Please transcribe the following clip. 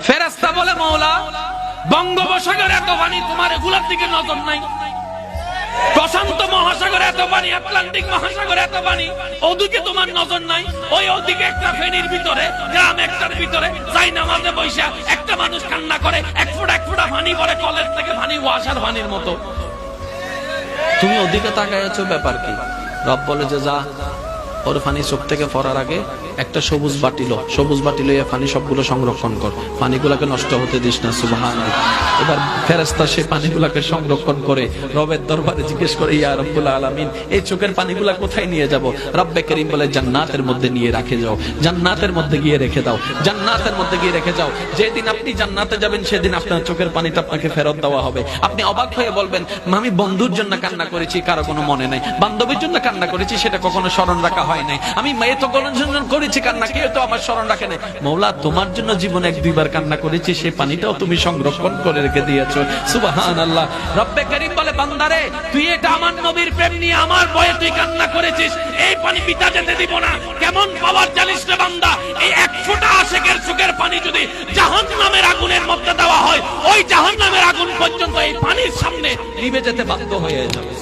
ফেরেশতা বলে মওলা বঙ্গোপসাগরে এত পানি, তোমার এগুলোর দিকে নজর নাই? প্রশান্ত মহাসাগরে এত পানি, আটলান্টিক মহাসাগরে এত পানি, ওদিকে তোমার নজর নাই? ওই ওদিকে একটা ফেনীর ভিতরে, গ্রাম একটার ভিতরে যাই নামাজে বৈশা একটা মানুষ কান্না করে, এক ফোঁটা পানি পড়ে কলের থেকে, পানি ওয়াসার পানির মতো। তুমি ওদিকে তাকায় আছো, ব্যাপার কি? রব বলে যে যা, ওর পানি চোখ থেকে পড়ার আগে একটা সবুজ বাটি লইয়া পানি সবগুলো সংরক্ষণ কর, পানিগুলাকে নষ্ট হতে দিস না। সুবহানাল্লাহ। এবার ফেরেশতা সেই পানিগুলাকে সংরক্ষণ করে রবের দরবারে জিজ্ঞেস করে, ইয়া রব্বুল আলামিন, এই চোখের পানিগুলা কোথায় নিয়ে যাব? রব্বে করিম বলে, জান্নাতের মধ্যে নিয়ে রাখে যাও, জান্নাতের মধ্যে গিয়ে রেখে দাও, জান্নাতের মধ্যে গিয়ে রেখে যাও। যেদিন আপনি জান্নাতে যাবেন সেদিন আপনার চোখের পানিটা আপনাকে ফেরত দেওয়া হবে। আপনি অবাক হয়ে বলবেন, আমি বন্ধুর জন্য কান্না করেছি, কারো কোনো মনে নাই। বান্ধবীর জন্য কান্না করেছি, সেটা কখনো স্মরণ রাখা হয় নাই। আমি মেয়ে তো কোনো জন্য করেছি কান্না, কেউ তো আমার স্মরণ রাখে নাই। মওলা, তোমার জন্য জীবনে এক দুইবার কান্না করেছি, সেই পানিটাও তুমি সংরক্ষণ করে রেখে দিয়েছো। সুবহানাল্লাহ। রব্বে করিম বলে, বান্দারে, তুই এটা আমার নবীর প্রেম নিয়ে আমার ভয়ে তুই কান্না করেছিস, এই পানি পিতা যেতে দিব না। কেমন পাওয়ার জানিস রে বান্দা? এই এক ফোঁটা আশিকের চোখের পানি যদি জাহান্নামের আগুনের মধ্যে দেওয়া হয়, ওই জাহান্নামের আগুন পর্যন্ত এই পানির সামনে নিভে যেতে বাধ্য হয়ে যাবে।